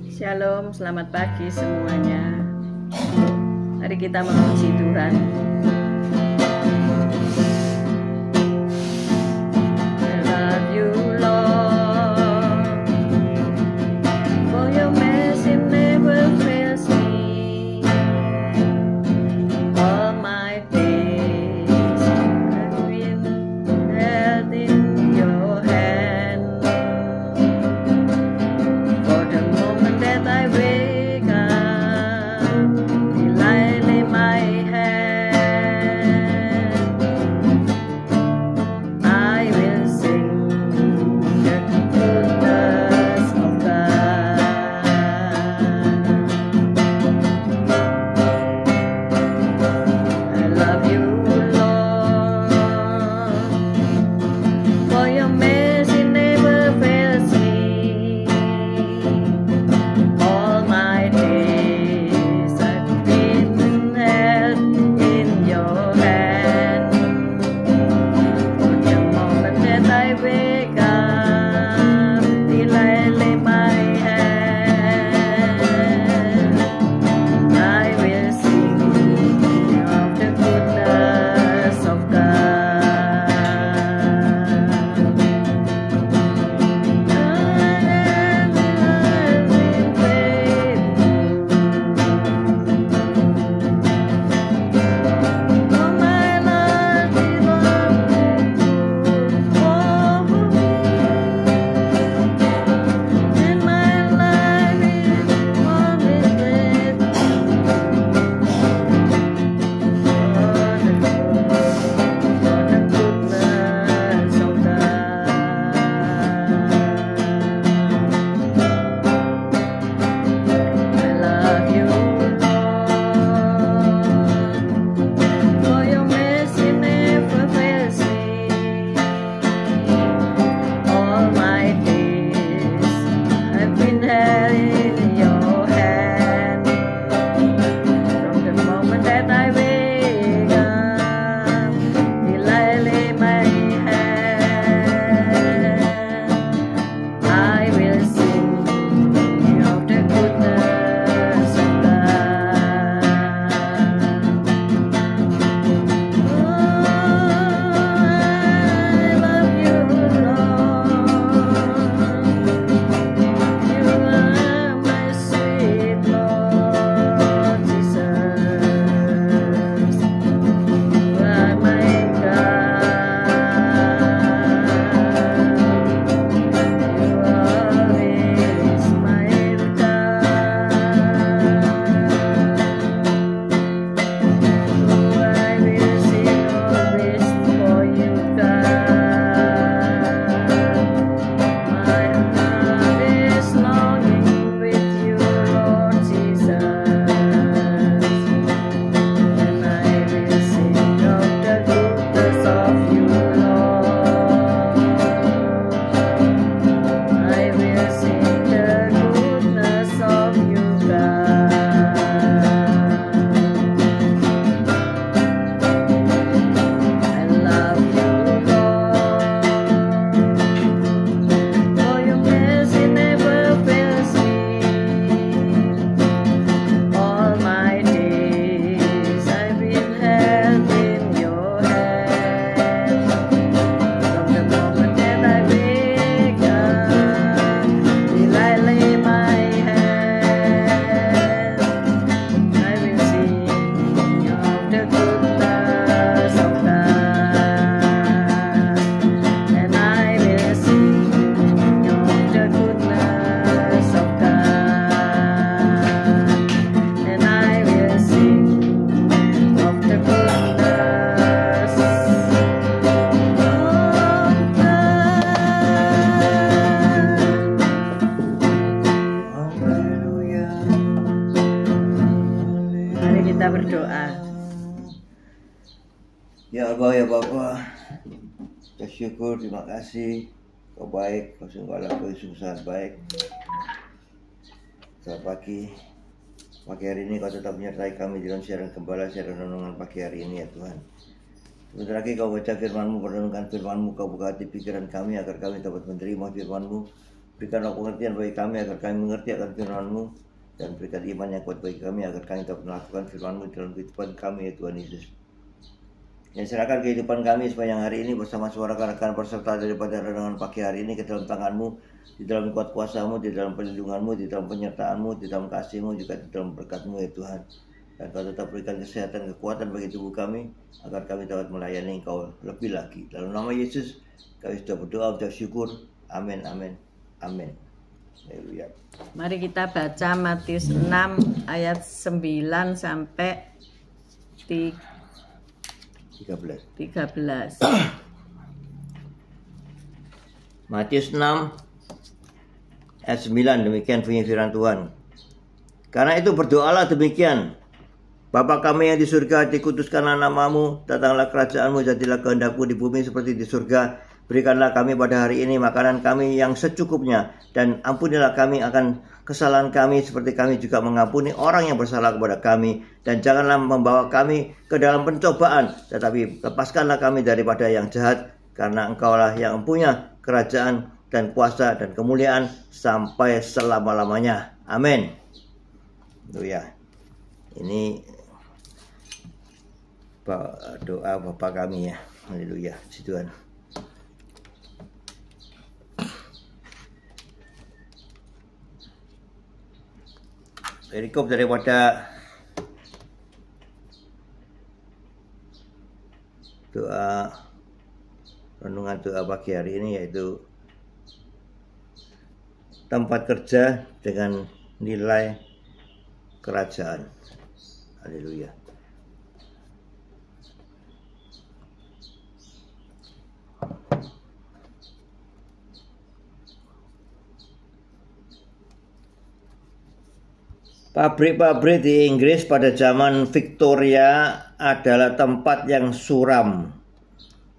Shalom, selamat pagi semuanya. Mari kita memuji Tuhan. I love you, Lord, for your mercy never fails me. All my days I've been held in your hand. For the moment that I wake up, till I lay my head, I will sing the goodness of God. I love you, Lord, for your mercy never fails me. All my days I've been held in your hand. From the moment that I wake up till I lay my head, I will sing of the goodness of God. I've been faithful. All my life belongs for me, and my life is always grateful for the goodness of God. I love you, Lord, for your mercy never fails me. All my days I've been held in your hand. From the moment that I wake up till I lay my head, I will sing of the goodness of God. I love you, Lord. You are my sweet Lord Jesus. You are my God. You are always my God. Oh, I will sing always for you, God. My heart is longing with you, Lord Jesus, and I will sing of the goodness of you, Lord. I will sing the goodness of you, God. I love you, Lord, for your mercy never fails me. All my days I've been held in your hand. From the moment that I wake up till I lay my head, I will sing of the goodness of God, and I will sing of the goodness of God, and I will sing of the goodness of God. Haleluya. Mari kita berdoa. Ya Allah ya Bapa, kita syukur, terima kasih. Kau baik, kau sungguhlah kau sangat baik. Selamat pagi hari ini kau tetap menyertai kami dalam siaran gembala, siaran renungan pagi hari ini ya Tuhan. Sebentar lagi kau baca firman-Mu, merenungkan firman-Mu, kau buka hati pikiran kami agar kami dapat menerima firman-Mu. Berikanlah pengertian bagi kami agar kami mengerti akan firman-Mu, dan berikan iman yang kuat bagi kami agar kami dapat melakukan firman-Mu dalam kehidupan kami, ya Tuhan Yesus. Yang serahkan kehidupan kami sepanjang hari ini bersama suara rekan-rekan peserta daripada renungan pagi hari ini ke dalam tangan-Mu, di dalam kuat kuasa-Mu, di dalam perlindungan-Mu, di dalam penyertaan-Mu, di dalam kasih-Mu, juga di dalam berkat-Mu, ya Tuhan. Dan Kau tetap berikan kesehatan, kekuatan bagi tubuh kami agar kami dapat melayani Engkau lebih lagi. Dalam nama Yesus kami sudah berdoa, ucap syukur. Amin, amin, amin. Haleluya. Mari kita baca Matius 6 ayat 9 sampai 13. Matius 6 ayat 9, demikian bunyi firman Tuhan. Karena itu berdoalah demikian: Bapa kami yang di surga, dikuduskanlah namamu, datanglah kerajaanmu, jadilah kehendakmu di bumi seperti di surga. Berikanlah kami pada hari ini makanan kami yang secukupnya, dan ampunilah kami akan kesalahan kami seperti kami juga mengampuni orang yang bersalah kepada kami. Dan janganlah membawa kami ke dalam pencobaan, tetapi lepaskanlah kami daripada yang jahat, karena Engkaulah yang mempunyai kerajaan dan kuasa dan kemuliaan sampai selama-lamanya. Amin. Haleluya. Ini doa Bapa kami, ya. Haleluya, puji Tuhan. Perikop daripada doa renungan doa pagi hari ini yaitu tempat kerja dengan nilai kerajaan. Haleluya. Pabrik-pabrik di Inggris pada zaman Victoria adalah tempat yang suram.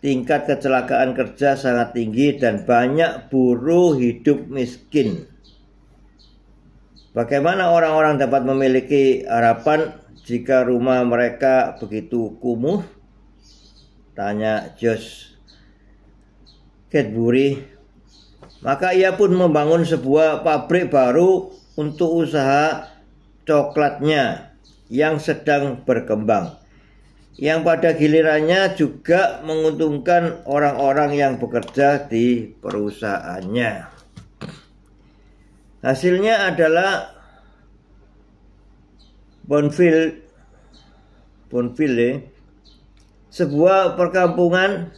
Tingkat kecelakaan kerja sangat tinggi dan banyak buruh hidup miskin. Bagaimana orang-orang dapat memiliki harapan jika rumah mereka begitu kumuh? Tanya Josh Cadbury. Maka ia pun membangun sebuah pabrik baru untuk usaha coklatnya yang sedang berkembang, yang pada gilirannya juga menguntungkan orang-orang yang bekerja di perusahaannya. Hasilnya adalah Bonville, sebuah perkampungan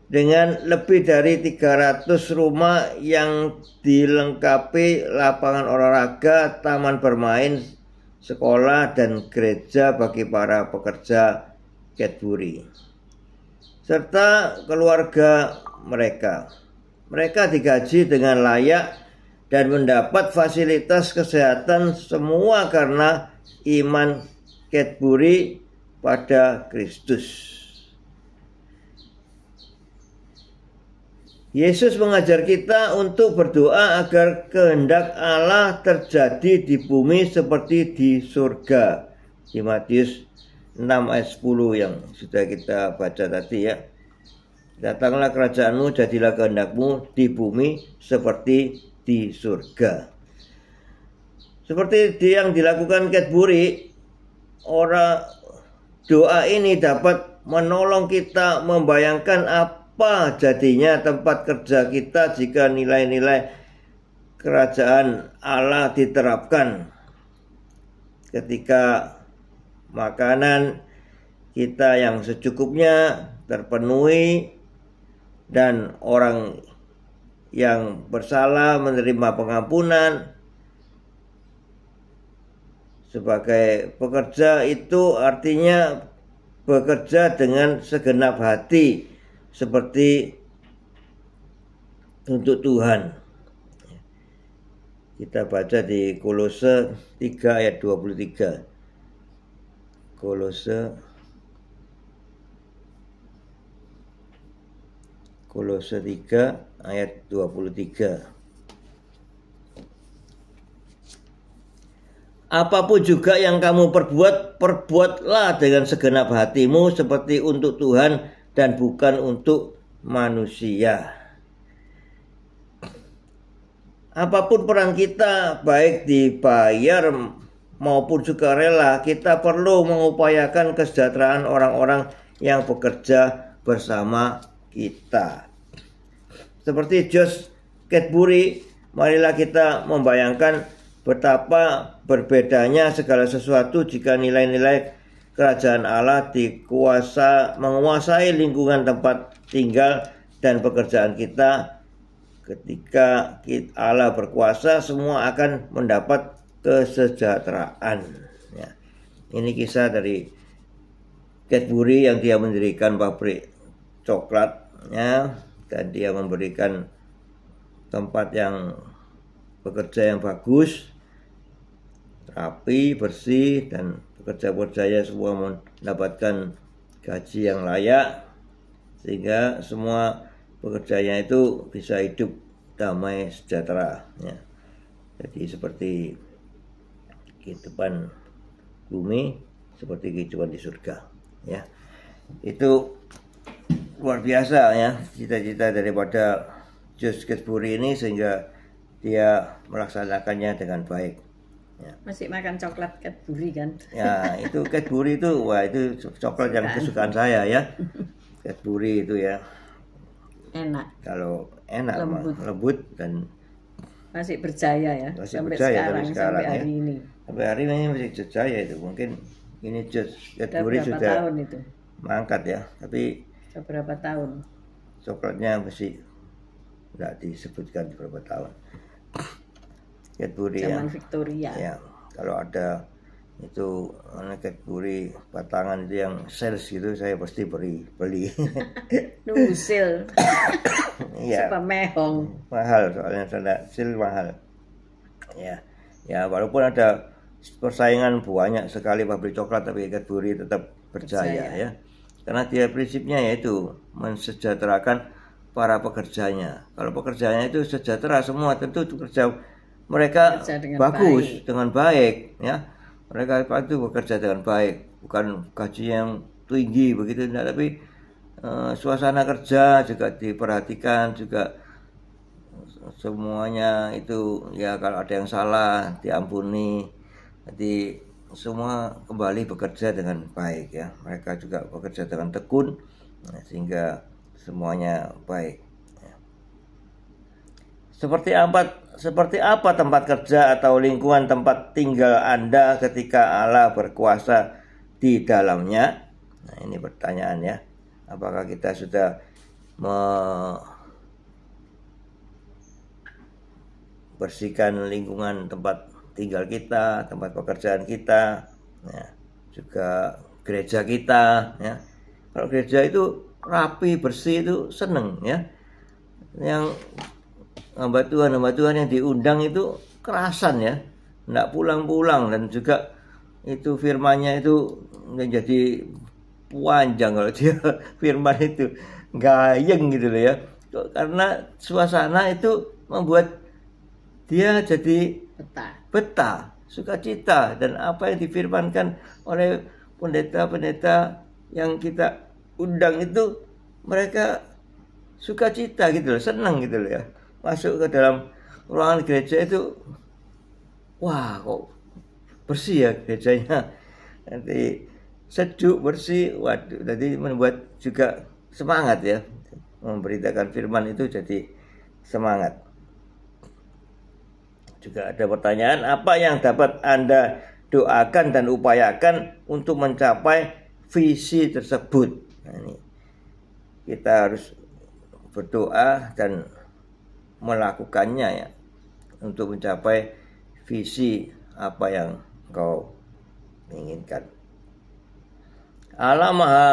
dengan lebih dari 300 rumah yang dilengkapi lapangan olahraga, taman bermain, sekolah, dan gereja bagi para pekerja Cadbury serta keluarga mereka. Mereka digaji dengan layak dan mendapat fasilitas kesehatan, semua karena iman Cadbury pada Kristus. Yesus mengajar kita untuk berdoa agar kehendak Allah terjadi di bumi seperti di surga. Di Matius 6 ayat 10 yang sudah kita baca tadi, ya. Datanglah kerajaanmu, jadilah kehendakmu di bumi seperti di surga. Seperti yang dilakukan Cadbury, doa ini dapat menolong kita membayangkan apa jadinya tempat kerja kita jika nilai-nilai kerajaan Allah diterapkan. Ketika makanan kita yang secukupnya terpenuhi dan orang yang bersalah menerima pengampunan. Sebagai pekerja itu artinya bekerja dengan segenap hati, seperti untuk Tuhan. Kita baca di Kolose 3 ayat 23. Kolose 3 ayat 23. Apapun juga yang kamu perbuat, perbuatlah dengan segenap hatimu seperti untuk Tuhan dan bukan untuk manusia. apapun peran kita, baik dibayar maupun sukarela, kita perlu mengupayakan kesejahteraan orang-orang yang bekerja bersama kita. Seperti Josh Cadbury, marilah kita membayangkan betapa berbedanya segala sesuatu jika nilai-nilai kerajaan Allah menguasai lingkungan tempat tinggal dan pekerjaan kita. Ketika Allah berkuasa, semua akan mendapat kesejahteraan. Ya. Ini kisah dari Cadbury yang dia mendirikan pabrik coklat, ya, dan dia memberikan tempat yang bekerja yang bagus, rapi, bersih, dan pekerja-pekerjanya semua mendapatkan gaji yang layak, sehingga semua pekerjanya itu bisa hidup damai sejahtera. Ya. Jadi seperti kehidupan bumi, seperti kehidupan di surga. Ya, itu luar biasa ya cita-cita daripada Josh Cadbury ini, sehingga dia melaksanakannya dengan baik. Ya. Masih makan coklat Cadbury kan? Ya, itu Cadbury itu, wah itu coklat yang kesukaan saya ya. Cadbury itu ya. Enak. Kalau enak, lembut dan masih berjaya ya. Masih sampai berjaya sekarang, sampai hari ya. ini. Sampai hari ini masih berjaya itu. Mungkin ini Cadbury Sudah berapa sudah tahun itu? mangkat ya, tapi Sudah berapa tahun? coklatnya masih tidak disebutkan berapa tahun. Cadbury Zaman ya. Victoria. Ya, kalau ada itu Cadbury batangan itu yang sales gitu, saya pasti beli. Nusil. Iya. Super mehong. Mahal, soalnya sale mahal. Ya, ya walaupun ada persaingan banyak sekali pabrik coklat, tapi Cadbury tetap berjaya ya. Karena dia prinsipnya yaitu mensejahterakan para pekerjanya. Kalau pekerjanya itu sejahtera semua, tentu kerja mereka bagus, dengan baik ya. Mereka itu bekerja dengan baik, bukan gaji yang tinggi begitu, tidak, tapi suasana kerja juga diperhatikan, juga semuanya itu ya, kalau ada yang salah diampuni. Jadi semua kembali bekerja dengan baik ya. Mereka juga bekerja dengan tekun, sehingga semuanya baik. Seperti apa tempat kerja atau lingkungan tempat tinggal Anda ketika Allah berkuasa di dalamnya? Nah, ini pertanyaan ya. Apakah kita sudah membersihkan lingkungan tempat tinggal kita, tempat pekerjaan kita, ya, juga gereja kita ya. Kalau gereja itu rapi, bersih, itu seneng ya. Yang hamba Tuhan yang diundang itu kerasan ya, tidak pulang-pulang, dan juga itu firmannya itu menjadi panjang. Kalau dia firman itu gayeng gitu loh ya, karena suasana itu membuat dia jadi betah, sukacita, dan apa yang difirmankan oleh pendeta-pendeta yang kita undang itu, mereka sukacita gitu loh, senang gitu loh ya. Masuk ke dalam ruangan gereja itu, wah kok bersih ya gerejanya, nanti sejuk, bersih, waduh, jadi membuat juga semangat ya, memberitakan firman itu jadi semangat. Juga ada pertanyaan, apa yang dapat Anda doakan dan upayakan untuk mencapai visi tersebut? Nah, ini kita harus berdoa dan melakukannya ya, untuk mencapai visi apa yang kau inginkan. Allah Maha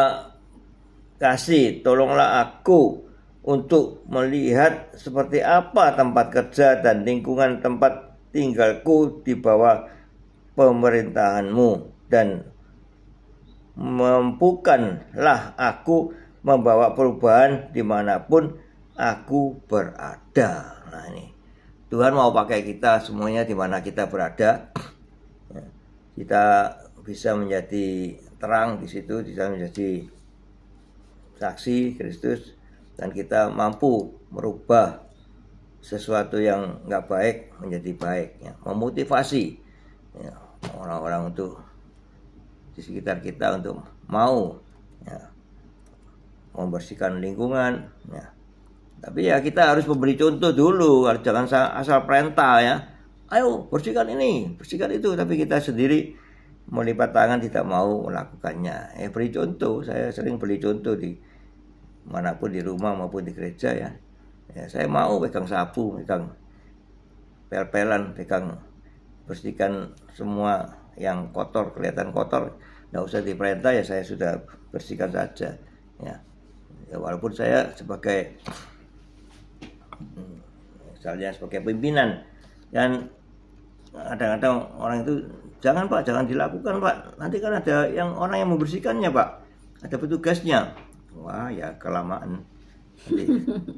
Kasih, tolonglah aku untuk melihat seperti apa tempat kerja dan lingkungan tempat tinggalku di bawah pemerintahan-Mu, dan mampukanlah aku membawa perubahan dimanapun aku berada. Nah, ini Tuhan mau pakai kita semuanya di mana kita berada. Kita bisa menjadi terang di situ, bisa menjadi saksi Kristus, dan kita mampu merubah sesuatu yang nggak baik menjadi baik, ya. Memotivasi, ya, orang-orang untuk di sekitar kita untuk mau, ya, membersihkan lingkungan, ya. Tapi ya kita harus memberi contoh dulu, jangan asal perintah, ya. Ayo bersihkan ini, bersihkan itu, tapi kita sendiri melipat tangan tidak mau melakukannya. Beri contoh. Saya sering beri contoh di manapun, di rumah maupun di gereja, ya. Saya mau pegang sapu, pegang pel-pelan, pegang bersihkan semua yang kotor, kelihatan kotor, nggak usah diperintah, ya saya sudah bersihkan saja, ya. Walaupun saya sebagai misalnya sebagai pimpinan, dan kadang-kadang orang itu, jangan Pak, jangan dilakukan Pak, nanti kan ada orang yang membersihkannya Pak, ada petugasnya. Wah, ya kelamaan, nanti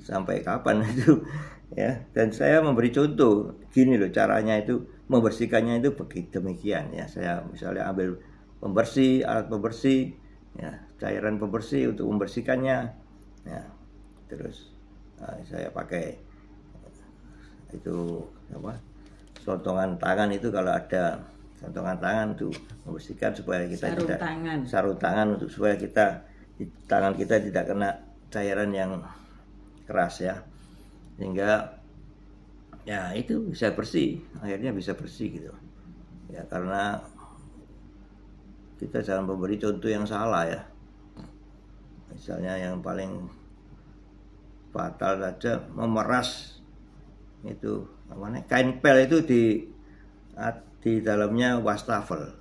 sampai kapan itu, ya. Dan saya memberi contoh, gini loh caranya itu, membersihkannya itu begitu demikian, ya. Saya misalnya ambil pembersih, alat pembersih, ya, cairan pembersih untuk membersihkannya, ya. Terus saya pakai itu apa, sontongan tangan itu, kalau ada sontongan tangan tuh membersihkan supaya kita sarung tangan untuk supaya kita tangan kita tidak kena cairan yang keras, ya, sehingga ya itu bisa bersih, akhirnya bisa bersih gitu, ya. Karena kita jangan memberi contoh yang salah, ya. Misalnya yang paling fatal saja, memeras itu namanya kain pel itu di dalamnya wastafel.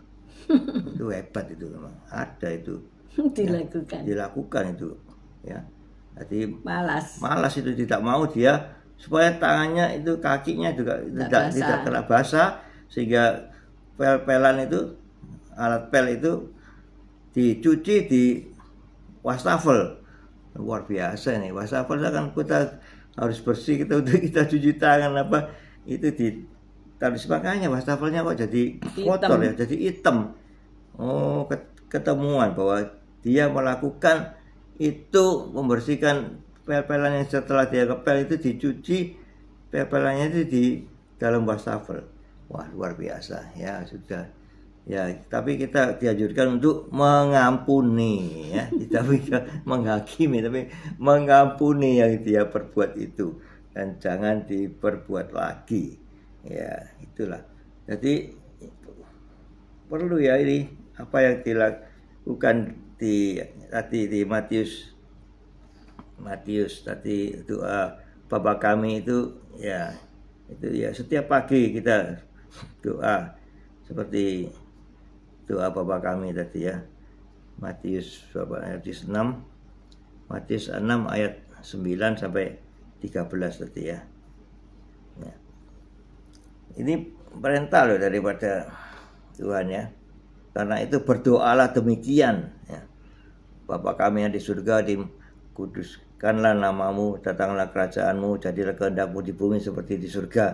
Itu hebat, itu memang ada itu dilakukan itu, ya. Jadi malas itu, tidak mau dia supaya tangannya itu, kakinya juga tidak kena basah, sehingga pel-pelan itu, alat pel itu dicuci di wastafel. Luar biasa nih wastafel, kan kita harus bersih, kita cuci tangan apa itu tapi makanya wastafelnya kok jadi kotor, ya, jadi hitam. Oh, ketemuan bahwa dia melakukan itu, membersihkan pel-pelan yang setelah dia kepel itu dicuci, pel-pelannya itu di dalam wastafel. Wah, luar biasa, ya. Sudah, ya. Tapi kita dianjurkan untuk mengampuni, ya. Tidak bisa menghakimi, tapi mengampuni yang dia perbuat itu, dan jangan diperbuat lagi, ya. Itulah. Jadi perlu, ya, ini apa yang dilakukan tadi di Matius tadi, doa Bapa kami itu, ya, itu ya setiap pagi kita doa seperti doa Bapa kami tadi, ya. Matius 6 ayat 9 sampai 13 tadi, ya. Ya. Ini perintah loh daripada Tuhan, ya. Karena itu berdoalah demikian, ya. Bapa kami yang di surga, dikuduskanlah namamu, datanglah kerajaanmu, jadilah kehendakmu di bumi seperti di surga.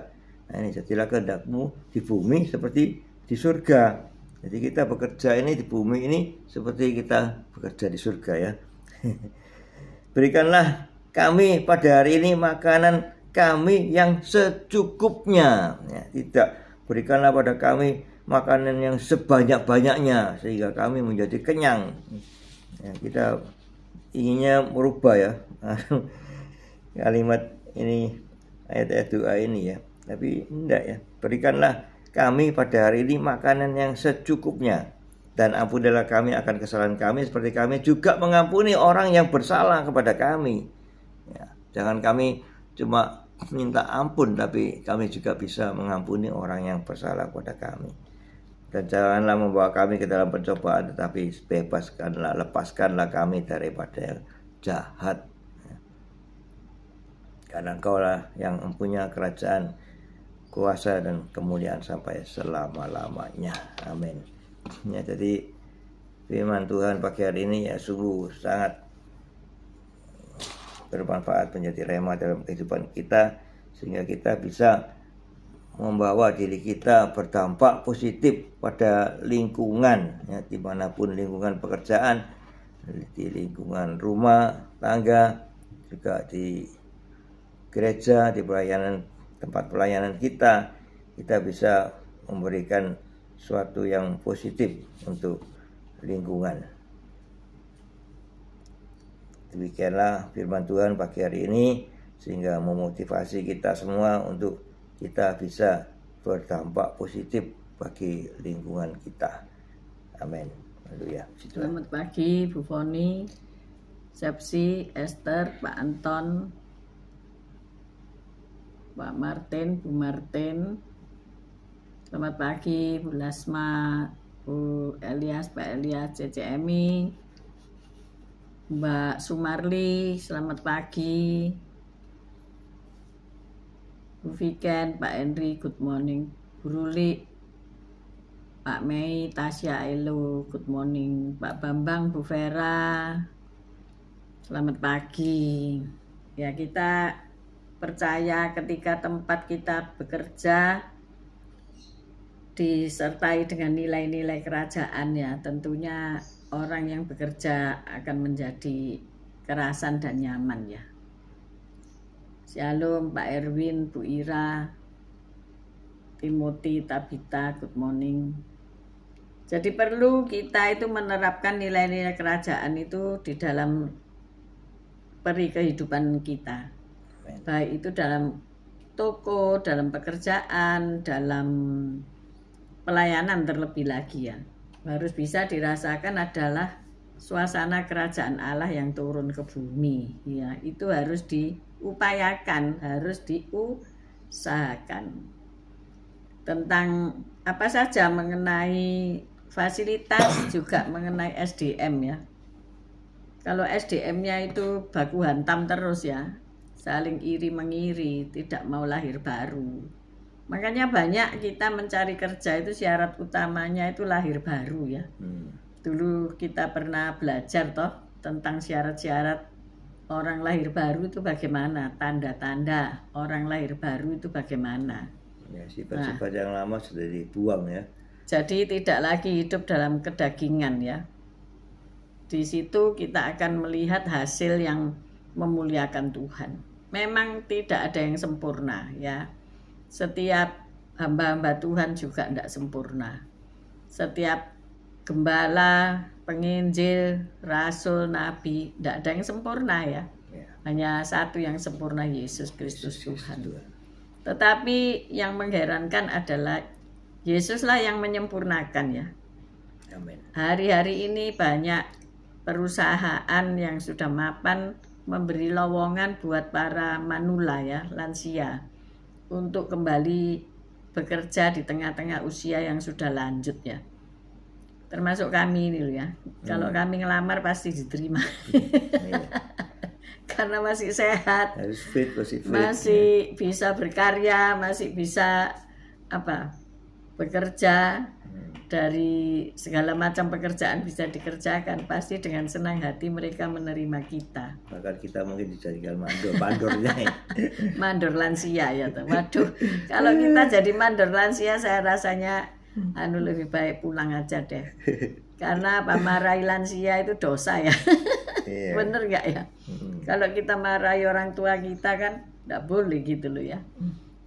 Nah, ini jadilah kehendakmu di bumi seperti di surga. Jadi kita bekerja ini di bumi ini seperti kita bekerja di surga, ya. Berikanlah kami pada hari ini makanan kami yang secukupnya, ya. Tidak berikanlah pada kami makanan yang sebanyak-banyaknya sehingga kami menjadi kenyang, ya. Kita inginnya merubah, ya, kalimat ini, ayat-ayat doa ini, ya. Tapi enggak, ya. Berikanlah kami pada hari ini makanan yang secukupnya, dan ampunilah kami akan kesalahan kami seperti kami juga mengampuni orang yang bersalah kepada kami, ya. Jangan kami cuma minta ampun, tapi kami juga bisa mengampuni orang yang bersalah kepada kami. Dan janganlah membawa kami ke dalam pencobaan, tetapi lepaskanlah kami daripada yang jahat, ya. Karena Engkaulah yang mempunyai kerajaan, kuasa, dan kemuliaan sampai selama-lamanya. Amin. Ya, jadi firman Tuhan pagi hari ini, ya, sungguh sangat bermanfaat, menjadi rema dalam kehidupan kita, sehingga kita bisa membawa diri kita berdampak positif pada lingkungan, ya, dimanapun lingkungan pekerjaan, di lingkungan rumah tangga, juga di gereja, di tempat pelayanan kita bisa memberikan sesuatu yang positif untuk lingkungan. Demikianlah firman Tuhan pagi hari ini, sehingga memotivasi kita semua untuk kita bisa berdampak positif bagi lingkungan kita. Amin. Haleluya. Selamat pagi Bu Foni, Sepsi, Esther, Pak Anton, Pak Martin, Bu Martin. Selamat pagi Bu Lasma, Bu Elias, Pak Elias, CCMI, Mbak Sumarli. Selamat pagi Bu Viken, Pak Henry, good morning. Bu Ruli, Pak Mei, Tasya, Elo, good morning. Pak Bambang, Bu Vera, selamat pagi. Ya, kita percaya ketika tempat kita bekerja disertai dengan nilai-nilai kerajaan, ya tentunya orang yang bekerja akan menjadi kerasan dan nyaman, ya. Shalom Pak Erwin, Bu Ira, Timothy, Tabita, good morning. Jadi perlu kita itu menerapkan nilai-nilai kerajaan itu di dalam peri kehidupan kita. Baik itu dalam toko, dalam pekerjaan, dalam pelayanan terlebih lagi, ya. Harus bisa dirasakan adalah suasana kerajaan Allah yang turun ke bumi, ya. Itu harus diupayakan, harus diusahakan. Tentang apa saja mengenai fasilitas, juga mengenai SDM, ya. Kalau SDM-nya itu baku hantam terus, ya, saling iri mengiri, tidak mau lahir baru. Makanya banyak kita mencari kerja itu syarat utamanya itu lahir baru, ya. Dulu kita pernah belajar toh tentang syarat-syarat orang lahir baru itu bagaimana, tanda-tanda orang lahir baru itu bagaimana. Ya, sifat-sifat yang lama sudah dibuang, ya. Jadi tidak lagi hidup dalam kedagingan, ya. Di situ kita akan melihat hasil yang memuliakan Tuhan. Memang tidak ada yang sempurna, ya. Setiap hamba-hamba Tuhan juga tidak sempurna. Setiap gembala, penginjil, rasul, nabi, tidak ada yang sempurna, ya. Hanya satu yang sempurna, Yesus Kristus Tuhan. Tetapi yang mengherankan adalah Yesuslah yang menyempurnakan, ya. Amin. Hari-hari ini banyak perusahaan yang sudah mapan memberi lowongan buat para manula, ya, lansia, untuk kembali bekerja di tengah-tengah usia yang sudah lanjut, ya. Termasuk kami ini loh, ya. Kalau kami ngelamar pasti diterima. Karena masih sehat, harus fit, masih bisa berkarya, masih bisa bekerja, dari segala macam pekerjaan bisa dikerjakan, pasti dengan senang hati mereka menerima kita. Bahkan kita mungkin dijadikan mandornya. Mandor lansia, ya. Waduh, kalau kita jadi mandor lansia, saya rasanya lebih baik pulang aja deh. Karena marahi lansia itu dosa, ya. Iya. Bener nggak, ya? Kalau kita marahi orang tua kita kan nggak boleh gitu loh, ya.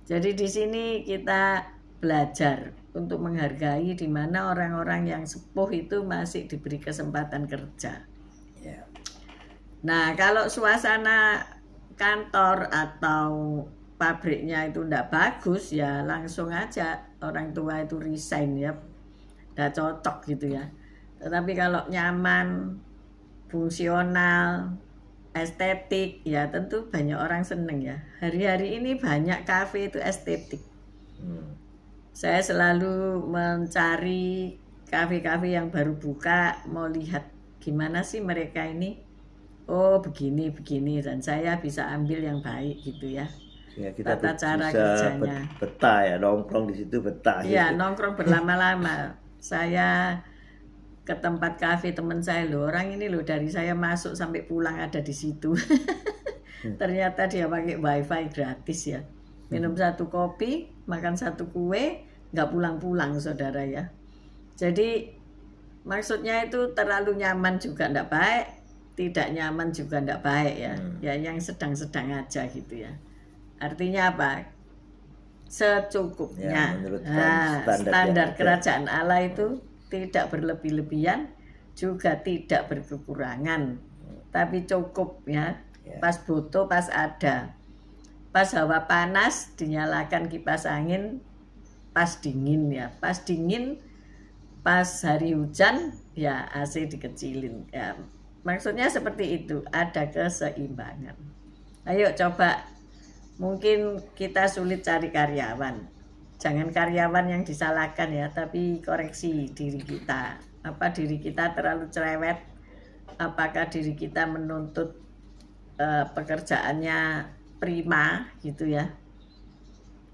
Jadi di sini kita belajar untuk menghargai di mana orang-orang yang sepuh itu masih diberi kesempatan kerja. Yeah. Nah, kalau suasana kantor atau pabriknya itu ndak bagus, ya langsung aja orang tua itu resign, ya. Ndak cocok gitu, ya. Tetapi kalau nyaman, fungsional, estetik, ya tentu banyak orang seneng, ya. Hari-hari ini banyak kafe itu estetik. Saya selalu mencari kafe-kafe yang baru buka, mau lihat gimana sih mereka ini. Oh begini, dan saya bisa ambil yang baik gitu, ya. Ya, kita tata cara bisa kerjanya. Betah, ya, nongkrong di situ betah. Iya, gitu. nongkrong berlama-lama. Saya ke tempat kafe teman saya, loh, orang ini loh dari saya masuk sampai pulang ada di situ. Ternyata dia pakai wifi gratis, ya. Minum satu kopi, makan satu kue, nggak pulang-pulang, saudara, ya. Jadi maksudnya itu terlalu nyaman juga nggak baik, tidak nyaman juga nggak baik, ya. Ya yang sedang-sedang aja gitu, ya. Artinya apa? Secukupnya. Ya, menurut Standar kerajaan Allah itu tidak berlebih-lebihan, juga tidak berkekurangan, tapi cukup ya. Pas butuh, pas ada. Pas hawa panas dinyalakan kipas angin, pas dingin ya. Pas dingin, pas hari hujan ya AC dikecilin ya. Maksudnya seperti itu, ada keseimbangan. Ayo coba. Mungkin kita sulit cari karyawan. Jangan karyawan yang disalahkan ya, tapi koreksi diri kita. Apa diri kita terlalu cerewet? Apakah diri kita menuntut pekerjaannya prima gitu ya?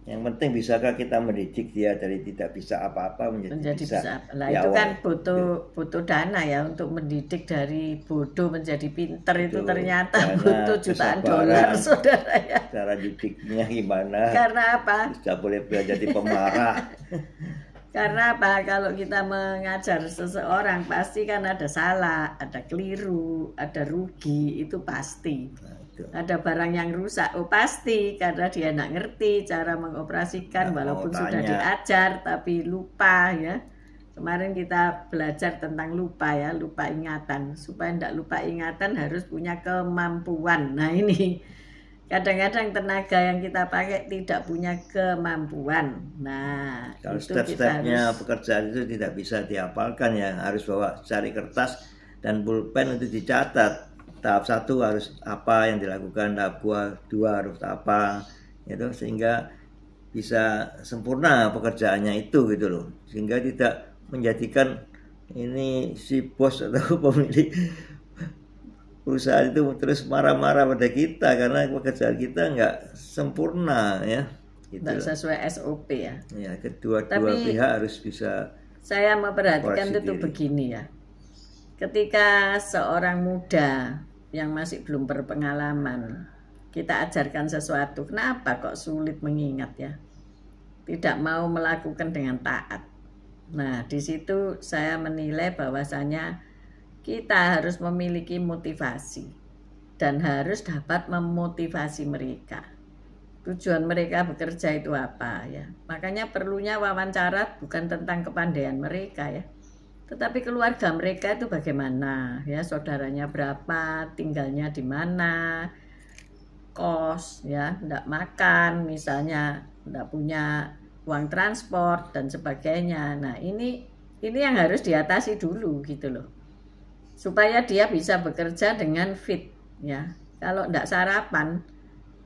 Yang penting bisakah kita mendidik dia dari tidak bisa apa-apa menjadi bisa. Nah, itu kan butuh dana ya untuk mendidik dari bodoh menjadi pinter. Itu ternyata butuh jutaan dolar, saudara ya. Cara didiknya gimana? Karena apa? Tidak boleh jadi pemarah. Karena apa? Kalau kita mengajar seseorang pasti kan ada salah, ada keliru, ada rugi, itu pasti. Ada barang yang rusak, oh pasti, karena dia tidak ngerti cara mengoperasikan, walaupun sudah diajar tapi lupa ya. Kemarin kita belajar tentang lupa ya, lupa ingatan. Supaya tidak lupa ingatan harus punya kemampuan. Nah ini kadang-kadang tenaga yang kita pakai tidak punya kemampuan. Nah kalau step-stepnya pekerjaan itu tidak bisa dihafalkan ya, harus bawa cari kertas dan pulpen untuk dicatat. Tahap 1 harus apa yang dilakukan, tahap 2 harus apa, gitu, sehingga bisa sempurna pekerjaannya itu gitu loh, sehingga tidak menjadikan ini si bos atau pemilik perusahaan itu terus marah-marah pada kita karena pekerjaan kita nggak sempurna ya, gitu nggak sesuai SOP ya. Ya, kedua pihak harus bisa. Saya memperhatikan itu begini ya, ketika seorang muda yang masih belum berpengalaman kita ajarkan sesuatu, kenapa kok sulit mengingat ya, tidak mau melakukan dengan taat. Nah di situ saya menilai bahwasanya kita harus memiliki motivasi dan harus dapat memotivasi mereka. Tujuan mereka bekerja itu apa ya, makanya perlunya wawancara bukan tentang kepandaian mereka ya, tetapi keluarga mereka itu bagaimana ya, saudaranya berapa, tinggalnya di mana, kos ya, tidak makan misalnya, tidak punya uang transport dan sebagainya. Nah ini yang harus diatasi dulu gitu loh, supaya dia bisa bekerja dengan fit ya. Kalau tidak sarapan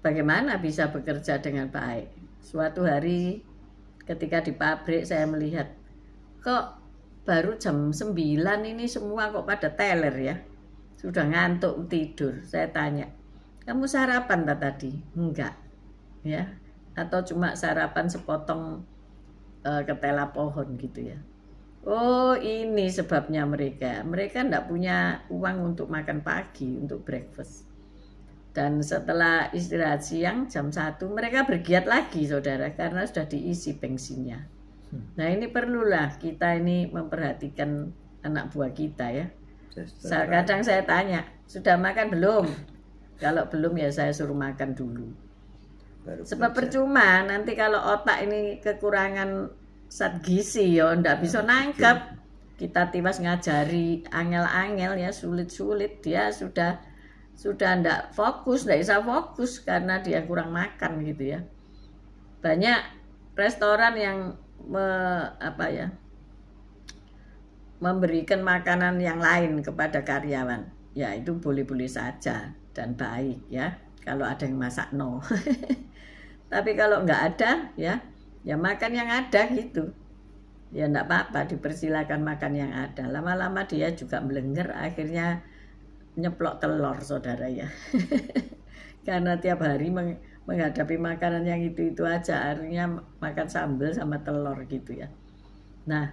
bagaimana bisa bekerja dengan baik? Suatu hari ketika di pabrik saya melihat kok baru jam 9 ini semua kok pada teler ya, sudah ngantuk tidur. Saya tanya, kamu sarapan tak tadi? Enggak ya, atau cuma sarapan sepotong ketela pohon gitu ya. Oh ini sebabnya mereka enggak punya uang untuk makan pagi, untuk breakfast. Dan setelah istirahat siang jam 1 mereka bergiat lagi saudara, karena sudah diisi bensinnya. Nah ini perlulah kita ini memperhatikan anak buah kita ya. Kadang saya tanya, sudah makan belum? Kalau belum ya saya suruh makan dulu. Sebab percuma nanti kalau otak ini kekurangan zat gizi ya ndak bisa nangkep. Kita tiwas ngajari angel-angel ya, sulit-sulit, dia sudah ndak fokus, ndak bisa fokus karena dia kurang makan gitu ya. Banyak restoran yang memberikan makanan yang lain kepada karyawan, ya itu boleh-boleh saja dan baik ya kalau ada yang masak no. Tapi kalau nggak ada ya makan yang ada gitu ya, nggak apa-apa, dipersilakan makan yang ada. Lama-lama dia juga melenger, akhirnya nyeplok telur saudara ya. Karena tiap hari menghadapi makanan yang itu aja, akhirnya makan sambal sama telur gitu ya. Nah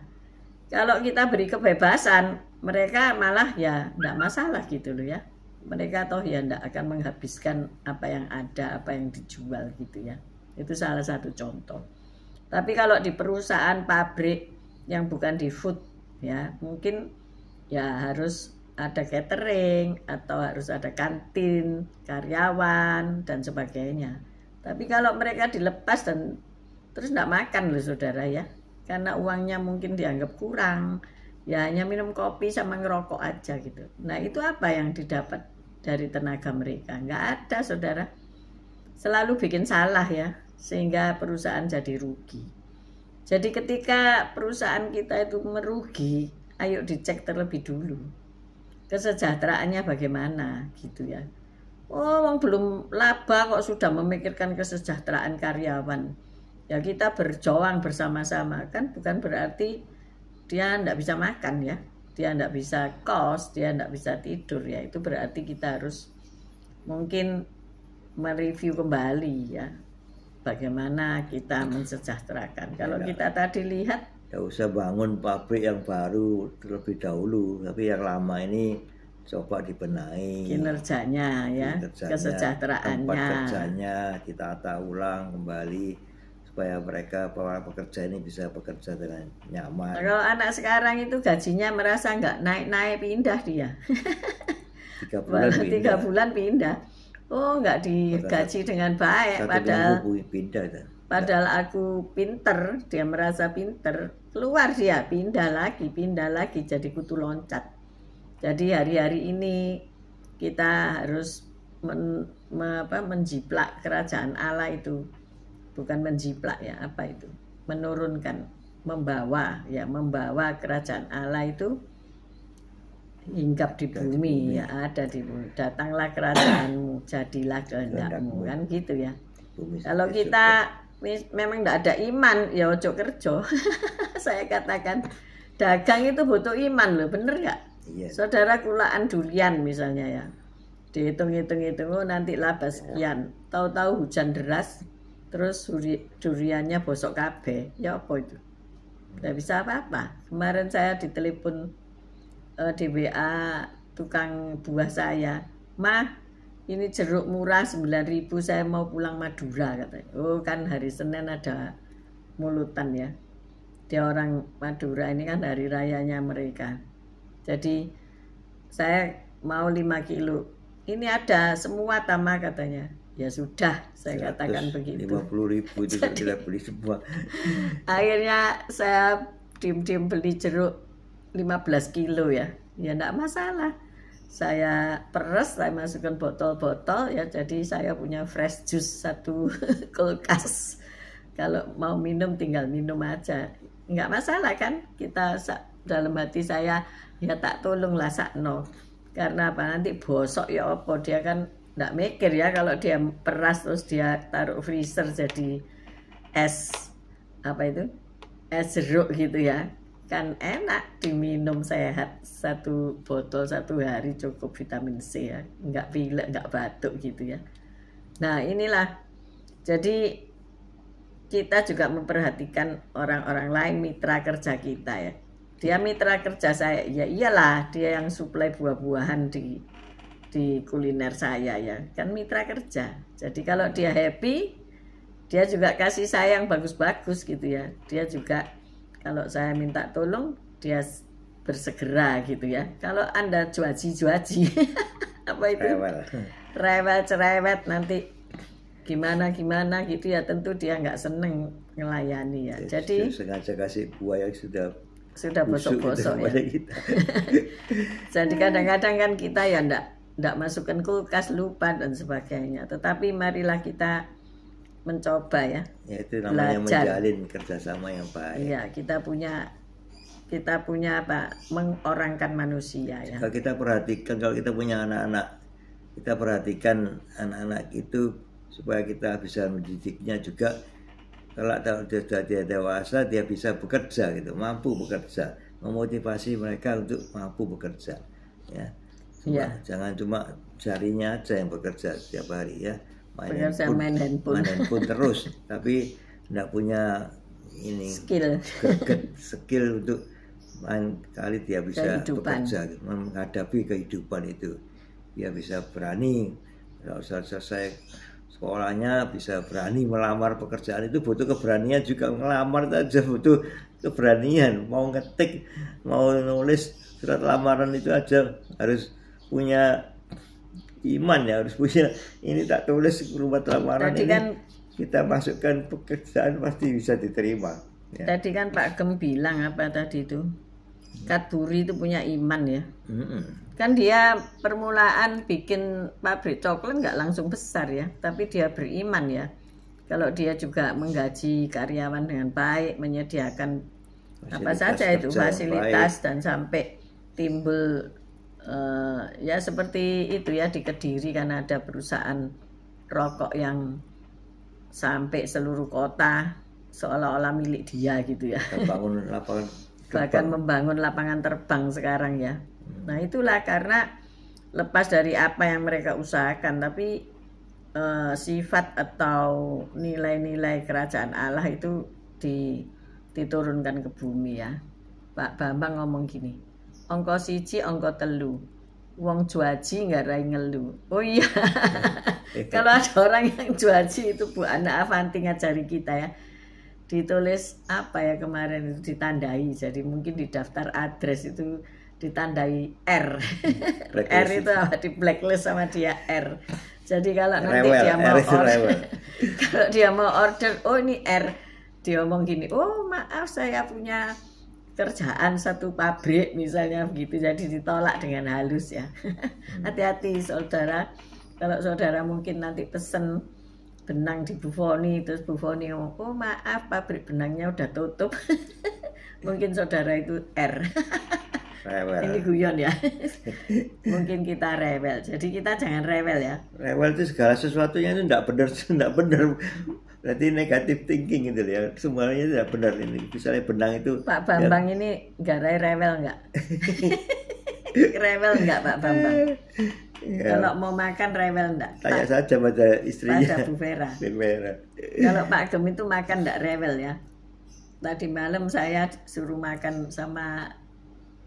kalau kita beri kebebasan, mereka malah ya enggak masalah gitu loh ya. Mereka toh ya enggak akan menghabiskan apa yang ada, apa yang dijual gitu ya. Itu salah satu contoh. Tapi kalau di perusahaan pabrik yang bukan di food ya, mungkin ya harus ada catering atau harus ada kantin, karyawan dan sebagainya. Tapi kalau mereka dilepas dan terus tidak makan loh saudara ya, karena uangnya mungkin dianggap kurang, ya hanya minum kopi sama ngerokok aja gitu. Nah itu apa yang didapat dari tenaga mereka? Nggak ada saudara. Selalu bikin salah ya, sehingga perusahaan jadi rugi. Jadi ketika perusahaan kita itu merugi, ayo dicek terlebih dulu kesejahteraannya bagaimana gitu ya. Oh, belum laba kok sudah memikirkan kesejahteraan karyawan. Ya kita berjuang bersama-sama, kan bukan berarti dia tidak bisa makan ya, dia tidak bisa kos, dia tidak bisa tidur ya. Itu berarti kita harus mungkin mereview kembali ya, bagaimana kita mensejahterakan. Kalau kita tadi lihat, tidak usah bangun pabrik yang baru terlebih dahulu, tapi yang lama ini coba dibenahi kinerjanya ya, kesejahteraannya, tempat kerjanya kita tata ulang kembali supaya mereka para pekerja ini bisa bekerja dengan nyaman. Kalau anak sekarang itu gajinya merasa nggak naik-naik, pindah dia. 3 bulan pindah. Oh, nggak digaji dengan baik. Padahal aku pinter, dia merasa pinter, keluar dia pindah lagi jadi kutu loncat. Jadi hari-hari ini kita harus menjiplak kerajaan Allah itu. Bukan menjiplak ya, apa itu? Menurunkan, membawa kerajaan Allah itu hinggap di bumi ya, ada di bumi. Datanglah kerajaanmu, jadilah kehendakmu, kan gitu ya. Kalau kita memang tidak ada iman, ya ojo kerja. Saya katakan dagang itu butuh iman loh, bener nggak? Iya. Saudara kulaan durian misalnya ya, dihitung-hitung oh, nanti laba sekian, tahu-tahu hujan deras. Terus duriannya bosok kabeh, ya apa itu? Nggak bisa apa-apa. Kemarin saya ditelepon di WA tukang buah saya, "Mah, ini jeruk murah 9.000, saya mau pulang Madura," katanya. Oh kan hari Senin ada mulutan ya. Dia orang Madura, ini kan hari rayanya mereka. Jadi saya mau 5 kilo. Ini ada semua Tama katanya. Ya sudah, saya katakan begitu. 50.000 itu sudah beli semua. Akhirnya saya diem-diem beli jeruk 15 kilo ya. Ya enggak masalah. Saya peres, saya masukkan botol-botol ya. Jadi saya punya fresh juice 1 kulkas. Kalau mau minum tinggal minum aja. Enggak masalah kan? Kita dalam hati saya ya tak tolonglah sakno. Karena apa, nanti bosok ya apa, dia kan nggak mikir ya, kalau dia peras terus dia taruh freezer jadi es apa itu, es jeruk gitu ya, kan enak diminum, sehat. 1 botol 1 hari cukup vitamin C ya, nggak pilek nggak batuk gitu ya. Nah inilah, jadi kita juga memperhatikan orang-orang lain, mitra kerja kita ya. Dia mitra kerja saya, ya iyalah dia yang suplai buah-buahan di kuliner saya ya, kan mitra kerja. Jadi kalau dia happy, dia juga kasih sayang bagus-bagus gitu ya. Dia juga kalau saya minta tolong, dia bersegera gitu ya. Kalau Anda juaji-juaji apa itu? Rewel cerewet nanti gimana gitu ya, tentu dia nggak seneng ngelayani ya. Jadi sengaja kasih buah yang sudah bosok-bosok ya. Jadi kadang-kadang kan kita ya ndak masukkan kulkas, lupa dan sebagainya. Tetapi marilah kita mencoba ya. Ya itu namanya belajar, menjalin kerjasama yang baik. Iya, kita punya apa? Mengorangkan manusia ya. Kalau kita perhatikan, kalau kita punya anak-anak, kita perhatikan anak-anak itu supaya kita bisa mendidiknya juga. Kalau sudah dia dewasa, dia bisa bekerja gitu, mampu bekerja, memotivasi mereka untuk mampu bekerja ya. Jangan cuma jarinya aja yang bekerja setiap hari ya, main handphone terus, tapi tidak punya ini skill untuk kali dia bisa bekerja, menghadapi kehidupan itu. Dia bisa berani, kalau selesai sekolahnya bisa berani melamar pekerjaan. Itu butuh keberanian juga, melamar aja butuh keberanian. Mau ngetik, mau nulis surat lamaran itu aja harus punya iman ya, harus punya ini, tak tulis surat lamaran. Tadi ini kan kita masukkan pekerjaan pasti bisa diterima. Ya. Tadi kan Pak Gem bilang apa tadi itu? Kadburi itu punya iman ya. Kan dia permulaan bikin pabrik coklat nggak langsung besar ya, tapi dia beriman ya. Kalau dia juga menggaji karyawan dengan baik, menyediakan apa saja itu fasilitas dan sampai timbul ya seperti itu ya di Kediri kan ada perusahaan rokok yang sampai seluruh kota seolah-olah milik dia gitu ya. Membangun lapangan bahkan membangun lapangan terbang sekarang ya. Nah itulah karena lepas dari apa yang mereka usahakan, tapi sifat atau nilai-nilai kerajaan Allah itu diturunkan ke bumi ya. Pak Bambang ngomong gini, ongko siji ongko telu, wong juaji ngarai ngelu. Oh iya. Kalau ada orang yang juaji itu Bu Ana Avanti ngajari kita ya, ditulis apa ya kemarin itu ditandai, jadi mungkin di daftar address itu ditandai R. R itu apa, di blacklist sama dia R. Jadi kalau nanti dia mau order, kalau dia mau order, oh ini R, dia ngomong gini, oh maaf saya punya kerjaan satu pabrik misalnya begitu, jadi ditolak dengan halus ya. Hati-hati saudara, kalau saudara mungkin nanti pesen benang di Bu Foni, terus Bu Foni ngomong, oh maaf pabrik benangnya udah tutup. Mungkin saudara itu R. Rewel. Ini guyon ya. Mungkin kita rewel, jadi kita jangan rewel ya. Rewel itu segala sesuatunya itu tidak benar. Berarti negatif thinking gitu ya, semuanya tidak benar ini. Misalnya benang itu Pak Bambang ya, ini garai rewel enggak? Rewel enggak Pak Bambang? Ya. Kalau mau makan rewel enggak? Tanya saja pada istrinya. Pada Bu Vera. Kalau Pak Gem itu makan enggak rewel ya? Tadi malam saya suruh makan sama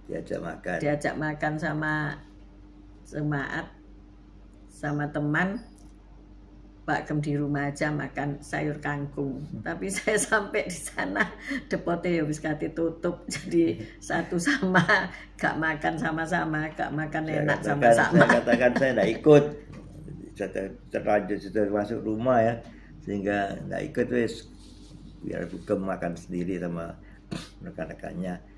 diajak makan sama jemaat sama teman. Pak Gem di rumah aja makan sayur kangkung, tapi saya sampai di sana depote ya wis kate tutup, jadi satu sama gak makan sama-sama, gak makan enak sama-sama. Saya katakan saya tidak ikut, terlanjur sudah masuk rumah ya, sehingga tidak ikut wis, biar Gem makan sendiri sama rekan-rekannya.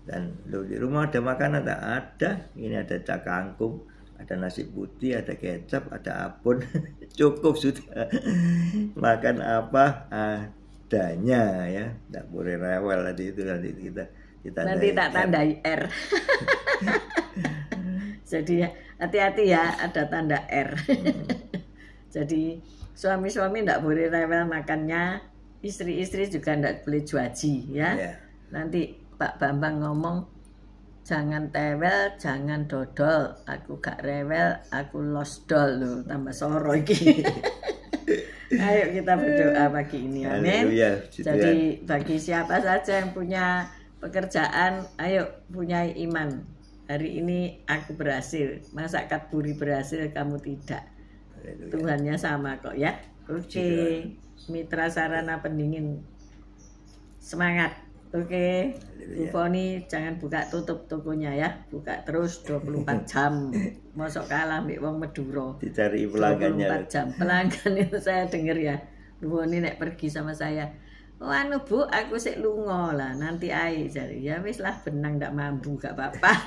Dan di rumah ada makanan tak ada, ini ada cak kangkung, ada nasi putih, ada kecap, ada abon, cukup sudah. Makan apa adanya ya, tidak boleh rewel nanti itu nanti kita nanti tak tandai R. Jadi hati-hati ya, ada tanda R. Jadi suami-suami tidak boleh rewel makannya, istri-istri juga tidak boleh juaji ya. Nanti Pak Bambang ngomong, jangan tewel, jangan dodol. Aku gak rewel, aku losdol loh. Tambah soro iki. Ayo kita berdoa pagi ini, amin. Jadi bagi siapa saja yang punya pekerjaan, ayo punya iman. Hari ini aku berhasil, masa Kadburi berhasil, kamu tidak. Tuhannya sama kok ya. Oke, Mitra Sarana Pendingin, semangat. Oke, Bu Foni jangan buka tutup tokonya ya, buka terus 24 jam. Mosok kalah mbek wong Madura. Dicari pelanggannya. 24 jam. Pelanggan itu saya dengar ya. Bu Foni nek pergi sama saya. Oh anu Bu, aku sik lunga lah, nanti ae jare. Ya wis lah benang ndak mampu gak apa-apa.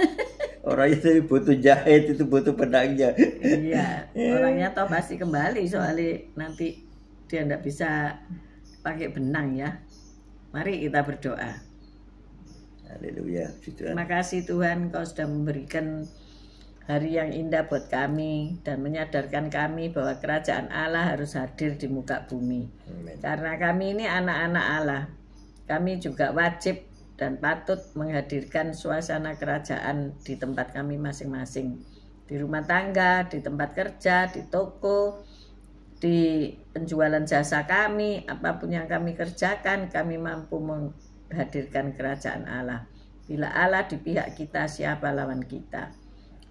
Orang itu butuh jahit, itu butuh benangnya. Iya, orangnya toh pasti kembali soalnya nanti dia ndak bisa pakai benang ya. Mari kita berdoa. Haleluya. Terima kasih Tuhan, Kau sudah memberikan hari yang indah buat kami dan menyadarkan kami bahwa kerajaan Allah harus hadir di muka bumi. Amen. Karena kami ini anak-anak Allah, kami juga wajib dan patut menghadirkan suasana kerajaan di tempat kami masing-masing. Di rumah tangga, di tempat kerja, di toko, di penjualan jasa kami, apapun yang kami kerjakan, kami mampu menghadirkan kerajaan Allah. Bila Allah di pihak kita, siapa lawan kita?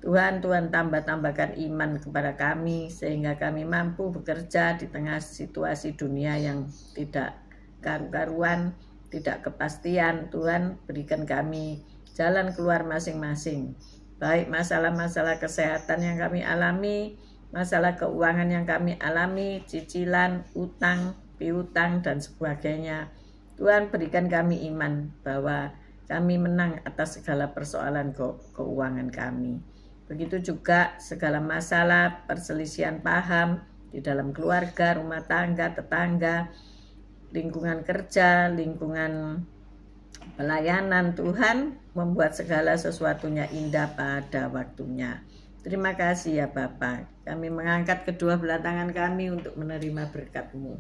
Tuhan tambahkan iman kepada kami, sehingga kami mampu bekerja di tengah situasi dunia yang tidak karu-karuan, tidak kepastian. Tuhan berikan kami jalan keluar masing-masing. Baik masalah-masalah kesehatan yang kami alami, masalah keuangan yang kami alami, cicilan, utang, piutang dan sebagainya. Tuhan berikan kami iman bahwa kami menang atas segala persoalan keuangan kami. Begitu juga segala masalah perselisihan paham di dalam keluarga, rumah tangga, tetangga, lingkungan kerja, lingkungan pelayanan. Tuhan membuat segala sesuatunya indah pada waktunya. Terima kasih ya Bapa. Kami mengangkat kedua belah tangan kami untuk menerima berkat-Mu.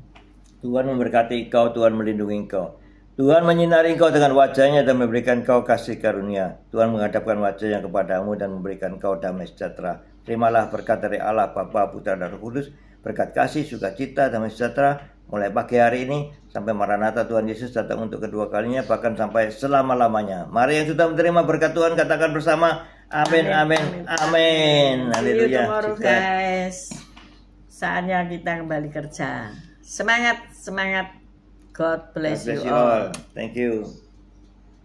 Tuhan memberkati engkau, Tuhan melindungi engkau. Tuhan menyinari engkau dengan wajahnya dan memberikan engkau kasih karunia. Tuhan menghadapkan wajahnya kepadamu dan memberikan engkau damai sejahtera. Terimalah berkat dari Allah, Bapa, Putra, dan Roh Kudus. Berkat kasih, sukacita, damai sejahtera mulai pagi hari ini sampai Maranatha Tuhan Yesus datang untuk kedua kalinya, bahkan sampai selama-lamanya. Mari yang sudah menerima berkat Tuhan katakan bersama, amin, amin, amin. Haleluya. Guys, saatnya kita kembali kerja. Semangat, semangat. God bless you all. Thank you.